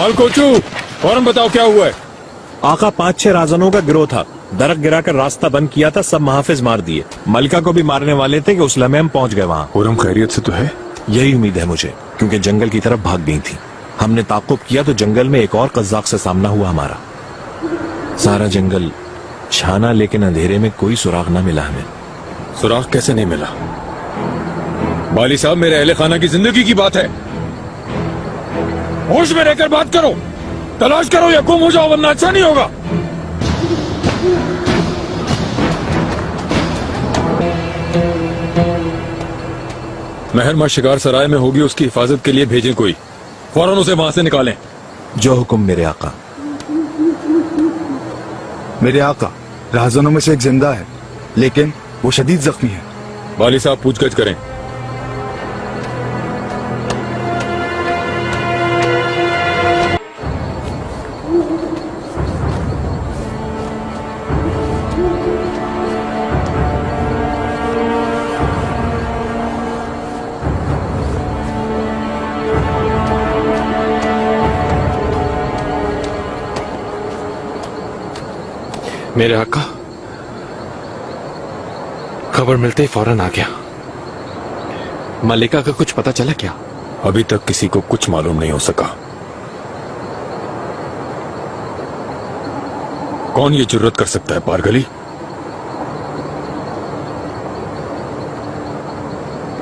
मालकोचू, फौरन बताओ क्या हुआ है। आका 5-6 राजनों का गिरोह था। दरक गिराकर रास्ता बंद किया था, सब महाफिज मार दिए। मलिका को भी मारने वाले थे कि उस लम्हे हम पहुंच गए वहां। खुरम खैरियत से तो है? यही उम्मीद है मुझे, क्योंकि जंगल की तरफ भाग गई थी। हमने ताक़ुब किया तो जंगल में एक और कज़्ज़ाक़ से सामना हुआ हमारा। सारा जंगल छाना, लेकिन अंधेरे में कोई सुराग न मिला हमें। सुराग कैसे नहीं मिला? वाली साहब, मेरे अहले खाना की जिंदगी की बात है। होश में रहकर बात करो, तलाश करो या गुम हो जाओ, वरना अच्छा नहीं होगा। मेहरमा शिकार सराय में होगी, उसकी हिफाजत के लिए भेजें कोई। फौरन उसे वहां से निकालें। जो हुक्म मेरे आका। मेरे आका, राहज़नों में से एक जिंदा है, लेकिन वो शदीद जख्मी है। वाली साहब पूछगछ करें। मेरे आका, खबर मिलते ही फौरन आ गया। मलिका का कुछ पता चला क्या? अभी तक किसी को कुछ मालूम नहीं हो सका। कौन ये जुर्रत कर सकता है पारगली?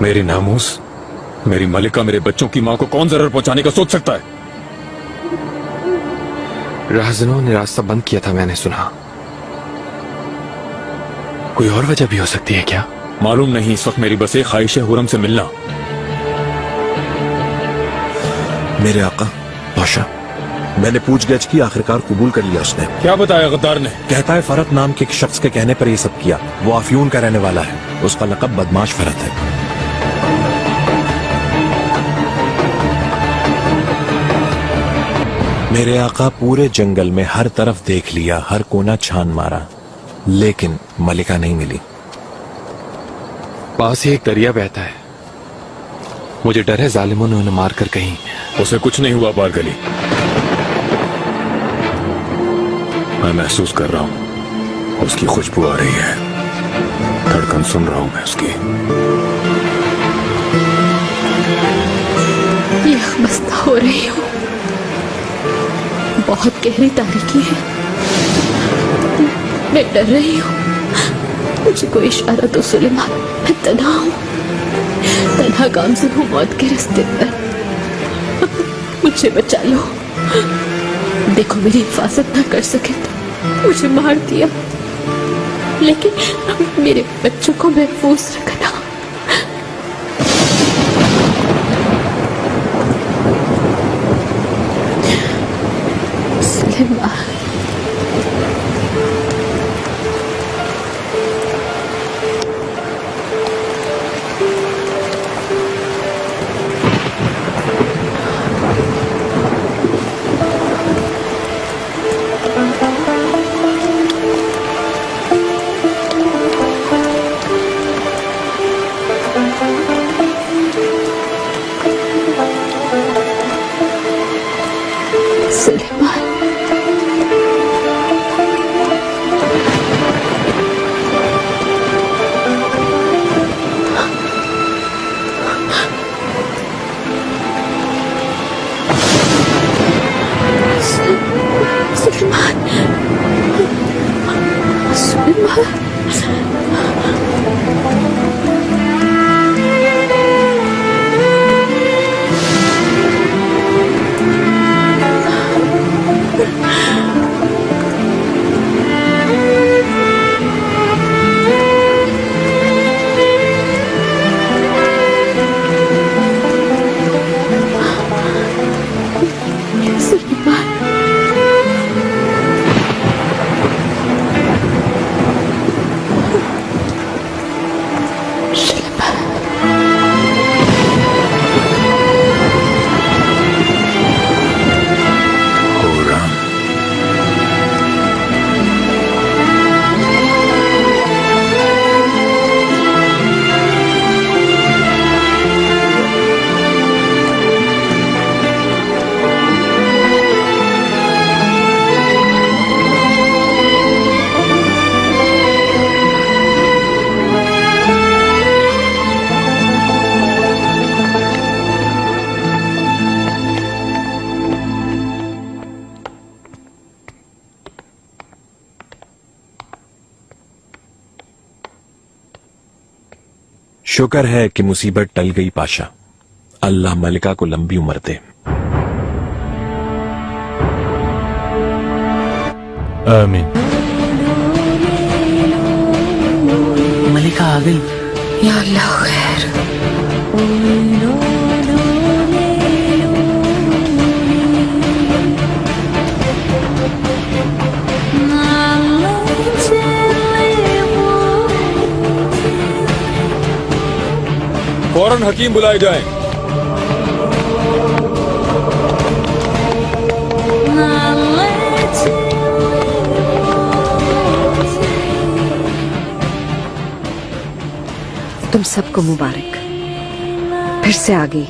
मेरी नामूस, मेरी मलिका, मेरे बच्चों की मां को कौन जरूर पहुंचाने का सोच सकता है? राहज़नों ने रास्ता बंद किया था, मैंने सुना। कोई और वजह भी हो सकती है क्या? मालूम नहीं। इस वक्त मेरी बस एक ख्वाहिश है, हुरम से मिलना। मेरे आका पाशा, मैंने पूछगछ की, आखिरकार कबूल कर लिया उसने। क्या बताया गद्दार ने? कहता है फरत नाम के एक शख्स के कहने पर ये सब किया। वो अफ्यून का रहने वाला है, उसका लक़ब बदमाश फरत है। मेरे आका, पूरे जंगल में हर तरफ देख लिया, हर कोना छान मारा, लेकिन मलिका नहीं मिली। पास ही एक दरिया बहता है, मुझे डर है जालिमों ने उन्हें मारकर कहीं। उसे कुछ नहीं हुआ पारगली, मैं महसूस कर रहा हूं। उसकी खुशबू आ रही है, धड़कन सुन रहा हूं मैं उसकी। ये खस्ता हो रही हूँ, बहुत गहरी तारीकी है, मैं डर रही हूँ। मुझे कोई इशारा तो सुलेमान, मैं तन्हा हूँ, तन्हा गामज़न हूँ मौत के रास्ते पर। मुझे बचा लो। देखो, मेरी हिफाजत ना कर सके तो मुझे मार दिया, लेकिन मेरे बच्चों को महफूज रखना। सुलेमान, शुक्र है कि मुसीबत टल गई पाशा। अल्लाह मलिका को लंबी उम्र दे। आमीन। मलिका आ गई। या अल्लाह खैर। फौरन हकीम बुलाए जाएं। तुम सबको मुबारक, फिर से आ गई।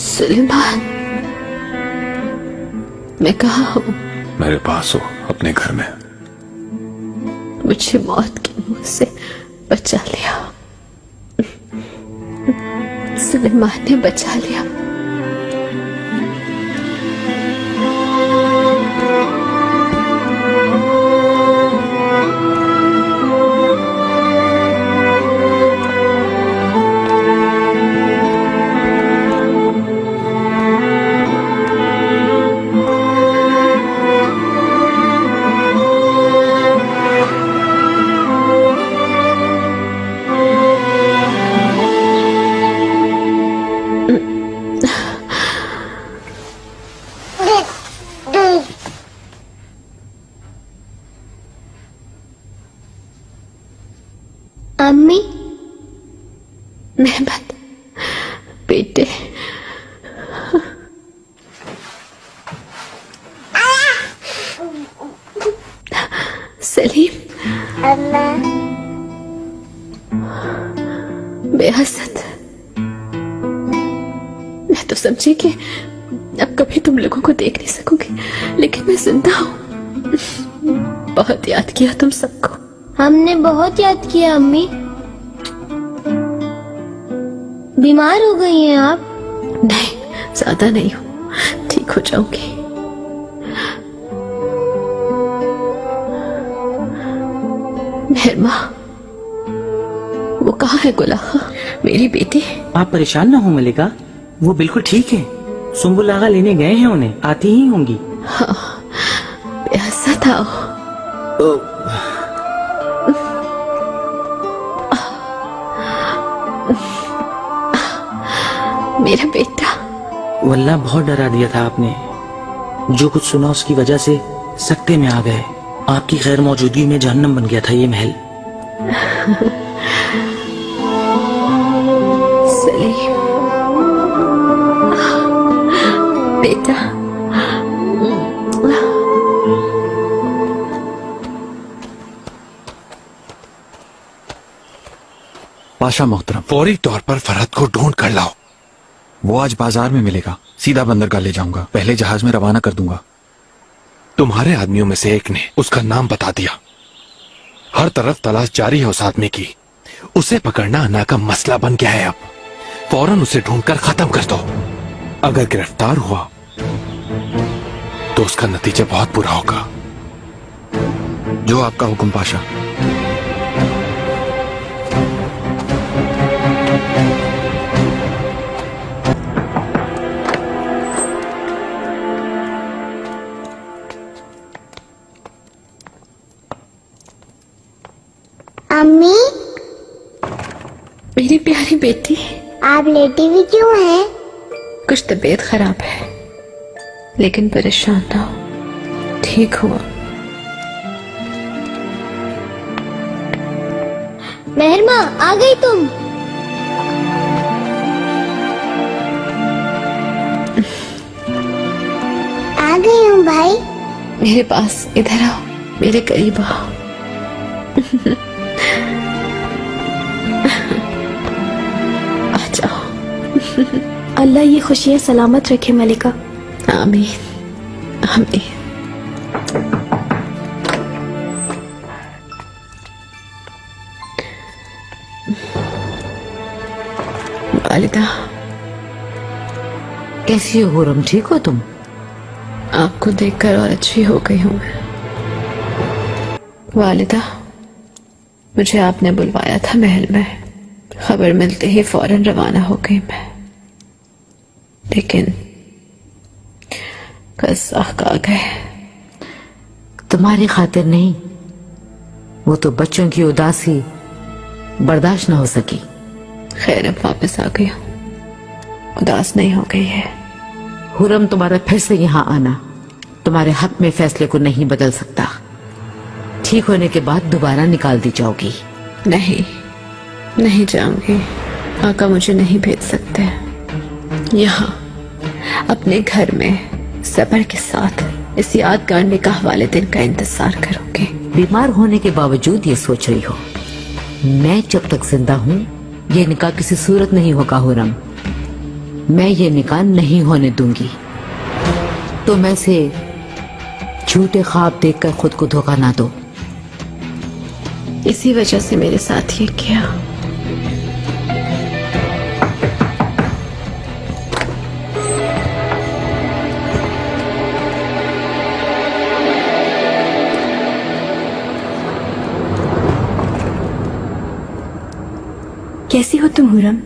सुलेमान, मैं कहाँ हूँ? मेरे पास हो, अपने घर में। मुझे मौत के मुंह से बचा लिया। सुलेमान ने बचा लिया। अम्मी, मेहमत बेटे, सलीम, बेहसद। मैं तो समझी कि अब कभी तुम लोगों को देख नहीं सकूंगी, लेकिन मैं जिंदा हूं। बहुत याद किया तुम सबको। हमने बहुत याद किया अम्मी। बीमार हो गई हैं आप? नहीं, ज्यादा नहीं हूं, ठीक हो जाऊंगी। मेहरमा, वो कहाँ है गुलाहा, मेरी बेटी? आप परेशान ना हो मलिका, वो बिल्कुल ठीक है। सुम्बुल आगा लेने गए हैं, उन्हें आती ही होंगी। हाँ, ऐसा था। मेरा बेटा। वल्लाह बहुत डरा दिया था आपने। जो कुछ सुना उसकी वजह से सकते में आ गए। आपकी गैर मौजूदगी में जहन्नम बन गया था ये महल। सलीम बेटा, पाशा मोहतरम, फौरी तौर पर फरहत को ढूंढ कर लाओ। वो आज बाजार में मिलेगा। सीधा बंदरगाह ले जाऊंगा, पहले जहाज में रवाना कर दूंगा। तुम्हारे आदमियों में से एक ने उसका नाम बता दिया। हर तरफ तलाश जारी है उस आदमी की। उसे पकड़ना अना का मसला बन गया है अब। फौरन उसे ढूंढकर खत्म कर दो। अगर गिरफ्तार हुआ तो उसका नतीजा बहुत बुरा होगा। जो आपका हुक्म पाशा। अम्मी, मेरी प्यारी बेटी, आप लेटी हुई क्यों हैं? कुछ तबीयत खराब है, लेकिन परेशान ना हो, ठीक हुआ। मेहरमा, आ गई तुम? आ गई हूँ भाई। मेरे पास इधर आओ, मेरे करीब आओ। आ जाओ। अल्लाह ये खुशियाँ सलामत रखे मलिका। आमीन आमीन। वालिदा, कैसी हो हुरम, ठीक हो तुम? आपको देखकर और अच्छी हो गई हूँ मैं। वालिदा, मुझे आपने बुलवाया था महल में। खबर मिलते ही फौरन रवाना हो गई मैं, लेकिन कज़ाक आ गए। तुम्हारी खातिर नहीं, वो तो बच्चों की उदासी बर्दाश्त न हो सकी। खैर अब वापस आ गई हूँ, उदास नहीं हो गई है। हुरम, तुम्हारा फिर से यहाँ आना तुम्हारे हक में फैसले को नहीं बदल सकता। ठीक होने के बाद दोबारा निकाल दी जाओगी। नहीं, नहीं जाऊंगी। आका मुझे नहीं भेज सकते। यहाँ अपने घर में सब्र के साथ इस यादगार निकाह वाले दिन का इंतजार करूंगी। बीमार होने के बावजूद ये सोच रही हो। मैं जब तक जिंदा हूँ ये निकाह किसी सूरत नहीं होगा हुरम। मैं ये निकाह नहीं होने दूंगी। तुम ऐसे झूठे ख्वाब देखकर खुद को धोखा ना दो। इसी वजह से मेरे साथ ये किया। कैसी हो तुम हुरम?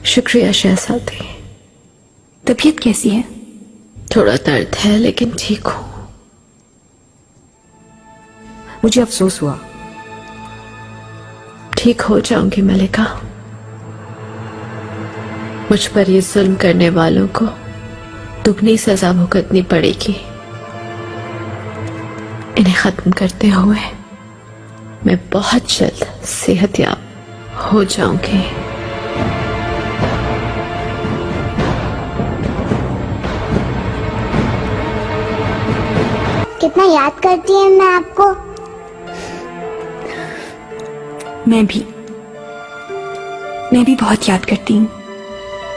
शुक्रिया शहजादी। तबीयत कैसी है? थोड़ा दर्द है लेकिन ठीक हूँ। मुझे अफसोस हुआ। ठीक हो जाऊंगी मलिका। मुझ पर ये जुल्म करने वालों को दुगनी सजा भुगतनी पड़ेगी। इन्हें खत्म करते हुए मैं बहुत जल्द सेहतयाब हो जाऊंगी। कितना याद करती है मैं आपको। मैं भी बहुत याद करती हूँ।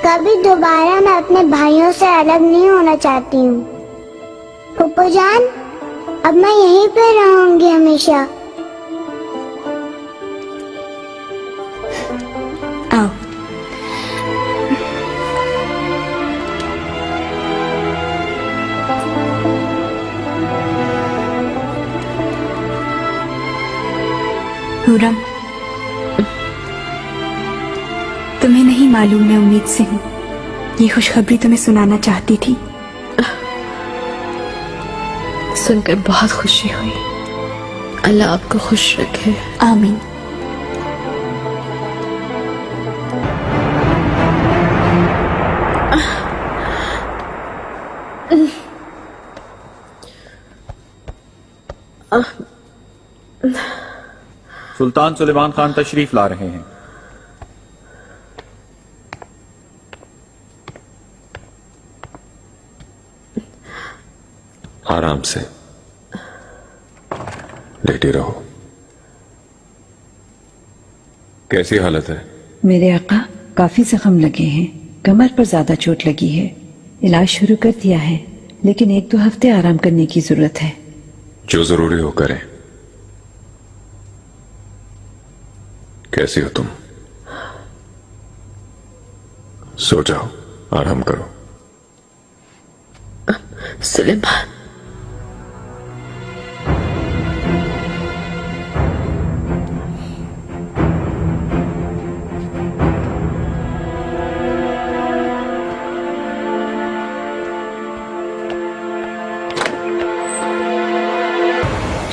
कभी दोबारा मैं अपने भाइयों से अलग नहीं होना चाहती हूँ। फूफो जान, अब मैं यहीं पे रहूंगी हमेशा। आओ। हुरम, तुम्हें नहीं मालूम मैं उम्मीद से हूँ। ये खुशखबरी तुम्हें सुनाना चाहती थी। सुनकर बहुत खुशी हुई। अल्लाह आपको खुश रखे। आमीन। सुल्तान सुलेमान खान तशरीफ ला रहे हैं। आराम से लेटे रहो। कैसी हालत है? मेरे आका, काफी जख्म लगे हैं। कमर पर ज्यादा चोट लगी है। इलाज शुरू कर दिया है, लेकिन 1-2 हफ्ते आराम करने की जरूरत है। जो जरूरी हो करें। कैसी हो तुम? सो जाओ, आराम करो। सुलेमान,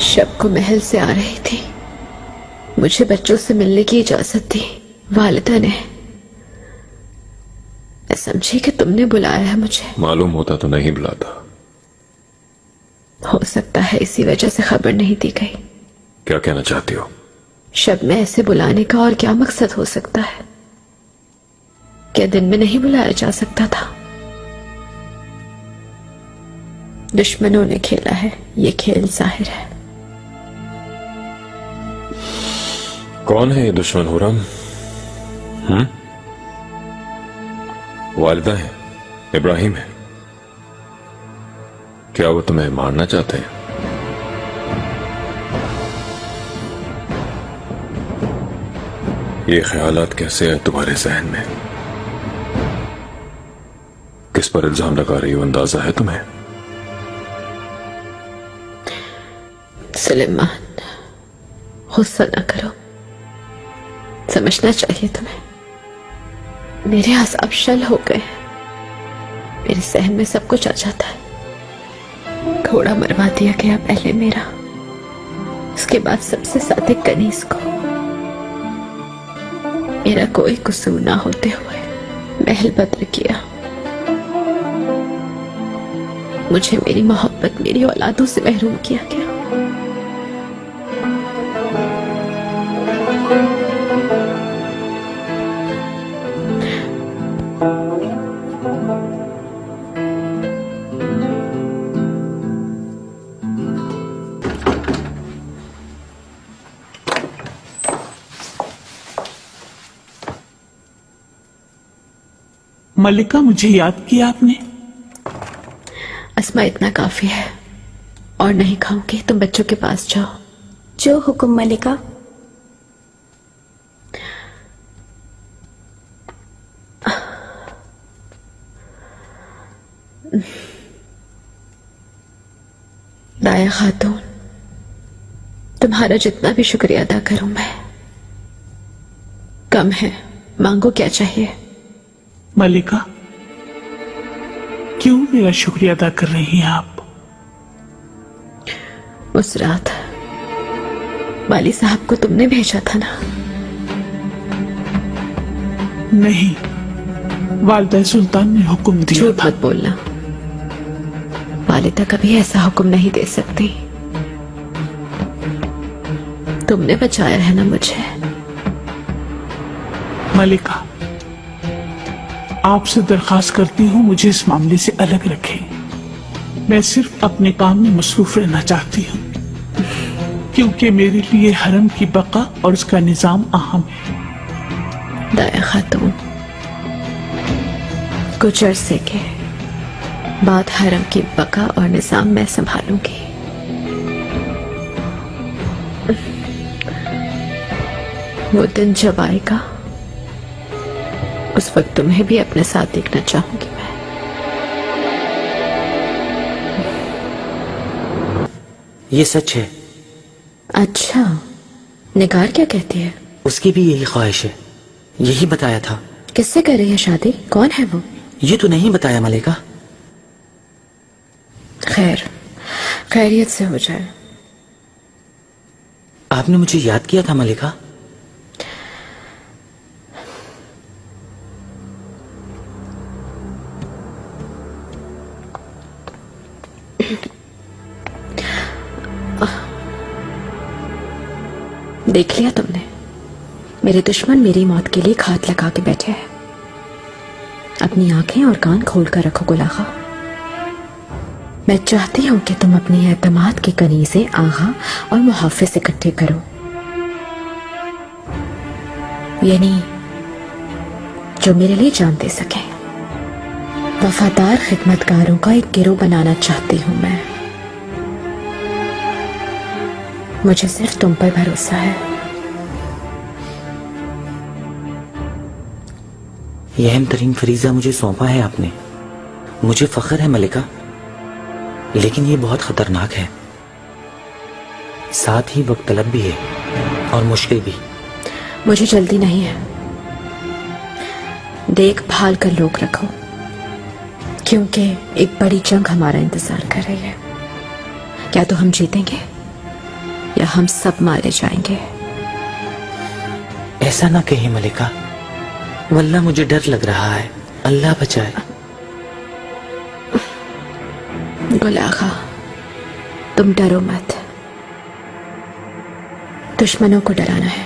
शब को महल से आ रही थी। मुझे बच्चों से मिलने की इजाजत दी वालिदा ने। मैं समझी कि तुमने बुलाया है मुझे। मालूम होता तो नहीं बुलाता। हो सकता है इसी वजह से खबर नहीं दी गई। क्या कहना चाहती हो? शब में ऐसे बुलाने का और क्या मकसद हो सकता है? क्या दिन में नहीं बुलाया जा सकता था? दुश्मनों ने खेला है ये खेल, जाहिर है। कौन है ये दुश्मन हुरम? वालिदा है, इब्राहिम है। क्या वो तुम्हें मारना चाहते हैं? ये ख्यालात कैसे है तुम्हारे जहन में? किस पर इल्जाम लगा रही हो, अंदाजा है तुम्हें? सुलेमान, गुस्सा न करो। समझना चाहिए तुम्हें, मेरे असाब शल हो गए। मेरे सहन में सब कुछ आ जाता है। घोड़ा मरवा दिया गया पहले मेरा, उसके बाद सबसे साथ कनीज को। मेरा कोई कसूर ना होते हुए महल बदर किया। मुझे मेरी मोहब्बत, मेरी औलादों से महरूम किया गया। मलिका, मुझे याद किया आपने? अस्मा, इतना काफी है और नहीं खाऊंगी। तुम बच्चों के पास जाओ। जो हुक्म मलिका। दाया खातून, तुम्हारा जितना भी शुक्रिया अदा करूं मैं कम है। मांगो, क्या चाहिए? मलिका, क्यों मेरा शुक्रिया अदा कर रही हैं आप? उस रात वाली साहब को तुमने भेजा था ना? नहीं, वालिदा सुल्तान ने हुक्म दिया। झूठ मत बोलना। वालिदा कभी ऐसा हुक्म नहीं दे सकती। तुमने बचाया है ना मुझे। मलिका, आपसे दरखास्त करती हूँ मुझे इस मामले से अलग रखें। मैं सिर्फ अपने काम में मसरूफ रहना चाहती हूँ, क्योंकि मेरे लिए हरम की बका और उसका निजाम अहम है। दाया खातून, कुछ अरसे के बाद हरम की बका और निजाम मैं संभालूंगी। वो दिन जब आएगा, उस वक्त तुम्हें भी अपने साथ देखना चाहूंगी मैं। ये सच है। अच्छा, निगार क्या कहती है? उसकी भी यही ख्वाहिश है, यही बताया था। किससे कर रही है शादी? कौन है वो? ये तो नहीं बताया मलिका। खैर, खैरियत से हो जाए। आपने मुझे याद किया था मलिका? देख लिया तुमने, मेरे दुश्मन मेरी मौत के लिए घात लगा के बैठे हैं। अपनी आंखें और कान खोल कर रखो गुलाखा। मैं चाहती हूं कि तुम अपनी एतमाद के कनीज़े आगा और मुहाफिज इकट्ठे करो, यानी जो मेरे लिए जान दे सके। वफादार खिदमतगारों का एक गिरोह बनाना चाहती हूं मैं। मुझे सिर्फ तुम पर भरोसा है। यह अहम तरीन फरीजा मुझे सौंपा है आपने। मुझे फख्र है मलिका, लेकिन ये बहुत खतरनाक है, साथ ही वक्त तलब भी है और मुश्किल भी। मुझे जल्दी नहीं है। देखभाल कर लोग रखो, क्योंकि एक बड़ी जंग हमारा इंतजार कर रही है। क्या तो हम जीतेंगे या हम सब मारे जाएंगे। ऐसा ना कहे मलिका, वल्लाह मुझे डर लग रहा है। अल्लाह बचाए। गुलाखा, तुम डरो मत। दुश्मनों को डराना है।